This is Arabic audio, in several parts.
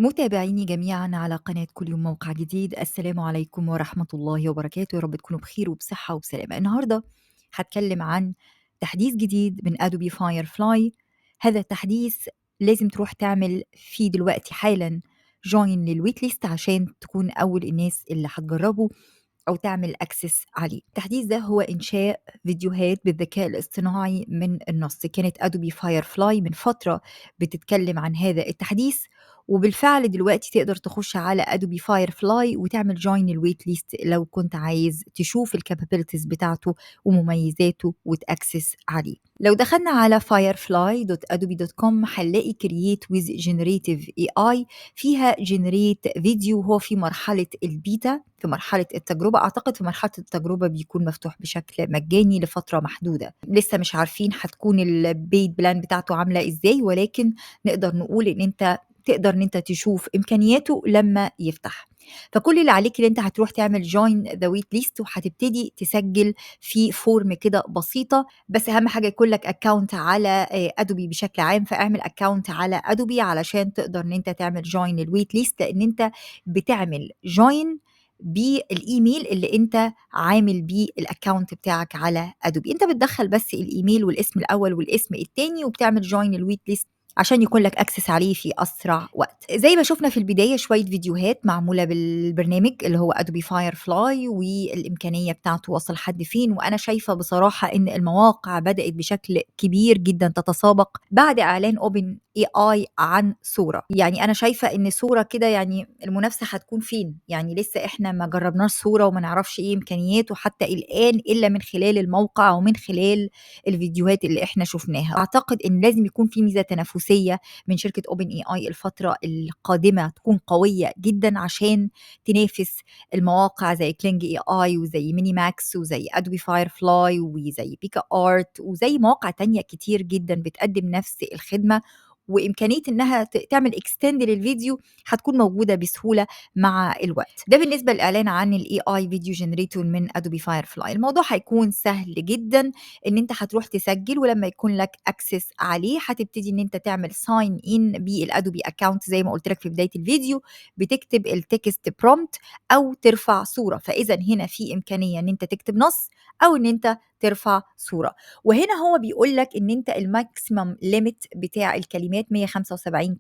متابعيني جميعًا على قناة كل يوم موقع جديد، السلام عليكم ورحمة الله وبركاته، يا رب تكونوا بخير وبصحة وبسلامة. النهارده هاتكلم عن تحديث جديد من Adobe Firefly. هذا التحديث لازم تروح تعمل فيه دلوقتي حالًا join للwait list عشان تكون أول الناس اللي هتجربه أو تعمل access عليه. التحديث ده هو إنشاء فيديوهات بالذكاء الاصطناعي من النص. كانت Adobe Firefly من فترة بتتكلم عن هذا التحديث، وبالفعل دلوقتي تقدر تخش على Adobe Firefly وتعمل join الwait list لو كنت عايز تشوف الcapabilities بتاعته ومميزاته وتaccess عليه. لو دخلنا على firefly.adobe.com هنلاقي create with generative AI فيها generate فيديو. هو في مرحلة البيتا، في مرحلة التجربة. أعتقد في مرحلة التجربة بيكون مفتوح بشكل مجاني لفترة محدودة، لسه مش عارفين هتكون البيد بلان بتاعته عاملة إزاي، ولكن نقدر نقول إن أنت تقدر إن أنت تشوف إمكانياته لما يفتح. فكل اللي عليك إن أنت هتروح تعمل join the wait list وهتبتدي تسجل في فورم كده بسيطة، بس أهم حاجة يكون لك أكاونت على أدوبي بشكل عام. فاعمل أكاونت على أدوبي علشان تقدر إن أنت تعمل join الويت ليست، لأن أنت بتعمل join بالإيميل اللي أنت عامل بيه الأكاونت بتاعك على أدوبي. أنت بتدخل بس الإيميل والاسم الأول والاسم التاني وبتعمل join الويت ليست عشان يكون لك اكسس عليه في اسرع وقت. زي ما شفنا في البدايه شويه فيديوهات معموله بالبرنامج اللي هو ادوبي فاير فلاي والامكانيه بتاعته وصل حد فين. وانا شايفه بصراحه ان المواقع بدات بشكل كبير جدا تتسابق بعد اعلان اوبن اي اي عن صوره. يعني انا شايفه ان صوره كده، يعني المنافسه هتكون فين؟ يعني لسه احنا ما جربناش صوره وما نعرفش ايه امكانياته حتى الان الا من خلال الموقع ومن خلال الفيديوهات اللي احنا شفناها. اعتقد ان لازم يكون في ميزه تنافسيه من شركه اوبن اي اي الفتره القادمه تكون قويه جدا عشان تنافس المواقع زي كلينج اي اي وزي ميني ماكس وزي ادوبي فاير فلاي وزي بيكا ارت وزي مواقع تانية كتير جدا بتقدم نفس الخدمه، وامكانيه انها تعمل اكستند للفيديو هتكون موجوده بسهوله مع الوقت. ده بالنسبه للاعلان عن الاي اي فيديو جنريتور من ادوبي فاير فلاي. الموضوع هيكون سهل جدا، ان انت هتروح تسجل ولما يكون لك اكسس عليه هتبتدي ان انت تعمل ساين ان بالادوبي اكاونت زي ما قلت لك في بدايه الفيديو. بتكتب التكست برومبت او ترفع صوره. فاذا هنا في امكانيه ان انت تكتب نص او ان انت ترفع صوره. وهنا هو بيقول لك ان انت الماكسيمم ليميت بتاع الكلمات 175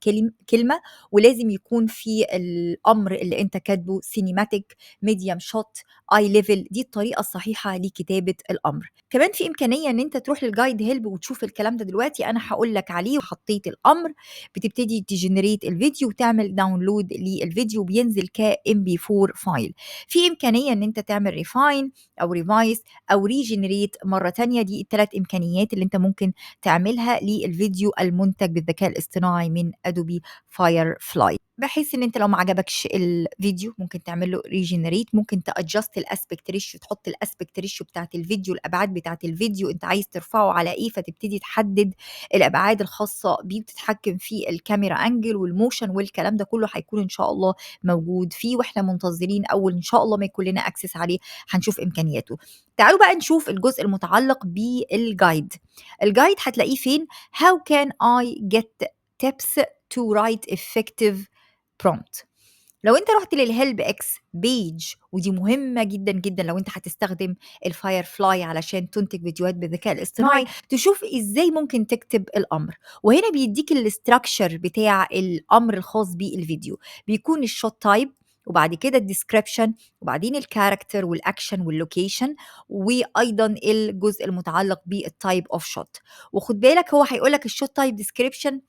كلمه، ولازم يكون في الامر اللي انت كاتبه سينيماتيك ميديوم شوت اي ليفل. دي الطريقه الصحيحه لكتابه الامر. كمان في امكانيه ان انت تروح للجايد هيلب وتشوف الكلام ده دلوقتي انا هقول لك عليه. وحطيت الامر بتبتدي تجنريت الفيديو وتعمل داونلود للفيديو بينزل كام بي 4 فايل. في امكانيه ان انت تعمل ريفاين او ريفايس او ريجنريت مره تانية. دي الثلاث امكانيات اللي انت ممكن تعملها للفيديو المنتج بالذكاء الاصطناعي من ادوبي فاير فلاي، بحيث ان انت لو ما عجبكش الفيديو ممكن تعمل له ريجنريت. ممكن تادجست الاسبكت ريشيو، تحط الاسبكت ريشيو بتاعت الفيديو، الابعاد بتاعت الفيديو انت عايز ترفعه على ايه، فتبتدي تحدد الابعاد الخاصه بيه. بتتحكم في الكاميرا انجل والموشن والكلام ده كله هيكون ان شاء الله موجود فيه، واحنا منتظرين اول ان شاء الله ما يكون لنا اكسس عليه هنشوف امكانياته. تعالوا بقى نشوف الجزء المتعلق بالجايد. الجايد هتلاقيه فين؟ How can I get tips to write effective prompt. لو انت رحت للهيلب اكس بيج، ودي مهمه جدا جدا لو انت هتستخدم الفاير فلاي علشان تنتج فيديوهات بالذكاء الاصطناعي، تشوف ازاي ممكن تكتب الامر. وهنا بيديك الاستراكشر بتاع الامر الخاص بالفيديو. بيكون الشوت تايب وبعد كده الديسكريبشن وبعدين الكاركتر والاكشن واللوكيشن وايضا الجزء المتعلق بالتايب اوف شوت. وخد بالك هو هيقول لك الشوت تايب ديسكريبشن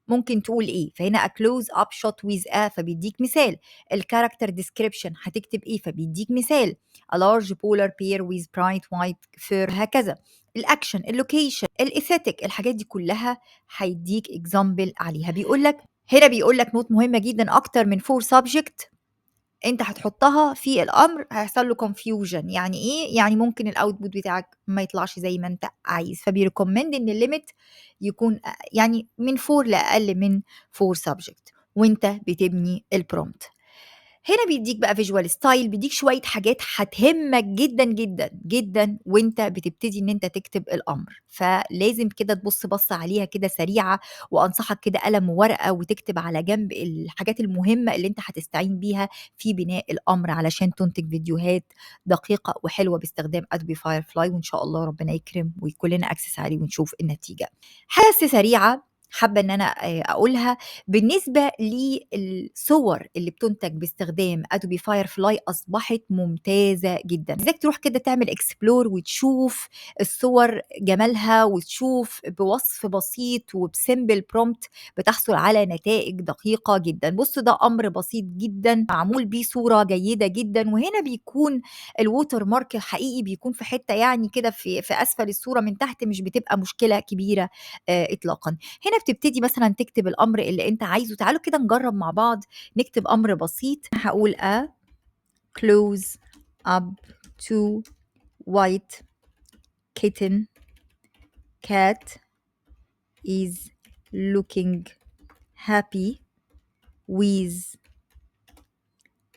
ممكن تقول ايه. فهنا a close up shot with a فبيديك مثال. الكاركتر description هتكتب ايه فبيديك مثال. a large polar bear with bright white fur هكذا. الاكشن، اللوكيشن، الايثيتيك، الحاجات دي كلها هيديك example عليها. بيقول لك هنا، بيقول لك نوت مهمه جدا، اكتر من 4 subject انت هتحطها في الامر هيحصل له confusion. يعني ايه؟ يعني ممكن الاوتبوت بتاعك ما يطلعش زي ما انت عايز. فبيريكومند ان الليميت يكون يعني من 4 لاقل من 4 subject وانت بتبني البرومبت. هنا بيدّيك بقى visual style، بيدّيك شوية حاجات هتهمك جدًا، جدًا، جدًا وأنت بتبتدي إن أنت تكتب الأمر، فلازم كده تبُص بَصّة عليها كده سريعة، وأنصحك كده قلم وورقة وتكتب على جنب الحاجات المهمة اللي أنت هتستعين بيها في بناء الأمر علشان تنتج فيديوهات دقيقة وحلوة باستخدام Adobe Firefly، وإن شاء الله ربنا يكرم ويكون لنا access عليه ونشوف النتيجة. حاجة سريعة حابة إن أنا أقولها بالنسبة للصور اللي بتُنتج باستخدام Adobe Firefly أصبحت ممتازة جدًا، عايزاك تروح كده تعمل explore وتشوف الصور جمالها، وتشوف بوصف بسيط وبsimple prompt بتحصل على نتائج دقيقة جدًا. بُص ده أمر بسيط جدًا معمول بيه صورة جيدة جدًا، وهنا بيكون الwatermark الحقيقي بيكون في حتة يعني كده في أسفل الصورة من تحت، مش بتبقى مشكلة كبيرة إطلاقًا. هنا بتبتدي مثلًا تكتب الأمر اللي أنت عايزه، تعالوا كده نجرّب مع بعض نكتب أمر بسيط، هاقول a close up to white kitten cat is looking happy with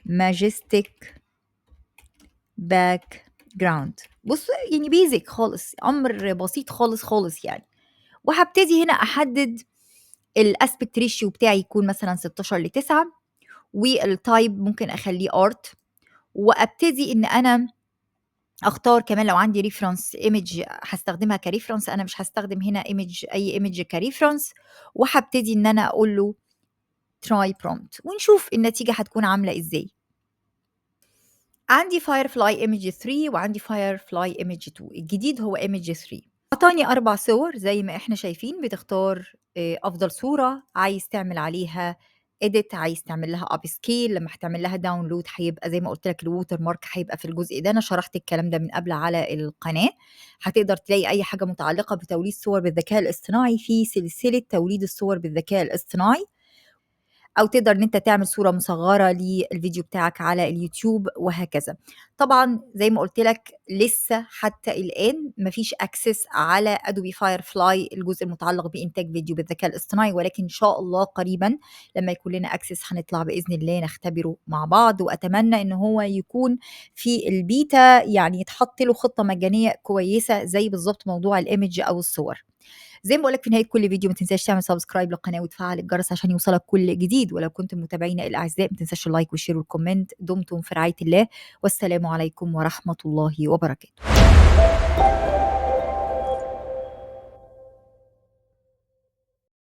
majestic background. بُص يعني basic خالص، أمر بسيط خالص، خالص يعني. وهابتدي هنا أحدد الaspect ratio بتاعي يكون مثلًا 16:9 والtype ممكن أخلّيه art، وأبتدي إن أنا أختار كمان لو عندي reference image هاستخدمها كreference، أنا مش هاستخدم هنا أي image كreference، وهابتدي إن أنا أقول له try prompt ونشوف النتيجة هتكون عاملة إزاي. عندي firefly image 3 وعندي firefly image 2، الجديد هو image 3. أعطاني 4 صور زي ما إحنا شايفين، بتختار أفضل صورة عايز تعمل عليها edit، عايز تعمل لها upscale، لمّا هتعمل لها download هيبقى زي ما قُلت لك الwatermark هيبقى في الجزء ده، أنا شرحت الكلام ده من قبل على القناة، هتقدر تلاقي أي حاجة متعلقة بتوليد صور بالذكاء الاصطناعي في سلسلة توليد الصور بالذكاء الاصطناعي، أو تقدر إن أنت تعمل صورة مصغّرة للفيديو بتاعك على اليوتيوب وهكذا. طبعًا زي ما قُلت لك لسه حتى الآن ما فيش access على Adobe Firefly الجزء المتعلق بإنتاج فيديو بالذكاء الاصطناعي، ولكن إن شاء الله قريبًا لمّا يكون لنا access هنطلع بإذن الله نختبره مع بعض، وأتمنى إن هو يكون في البيتا يعني يتحط له خطة مجانية كويسة زي بالضبط موضوع الimage أو الصور. زي ما باقول لك في نهاية كل فيديو ما تنساش تعمل سبسكرايب للقناة وتفعّل الجرس عشان يوصلك كل جديد، ولو كنتم متابعينا الأعزاء ما تنساش اللايك والشير والكومنت. دمتم في رعاية الله، والسلام عليكم ورحمة الله وبركاته.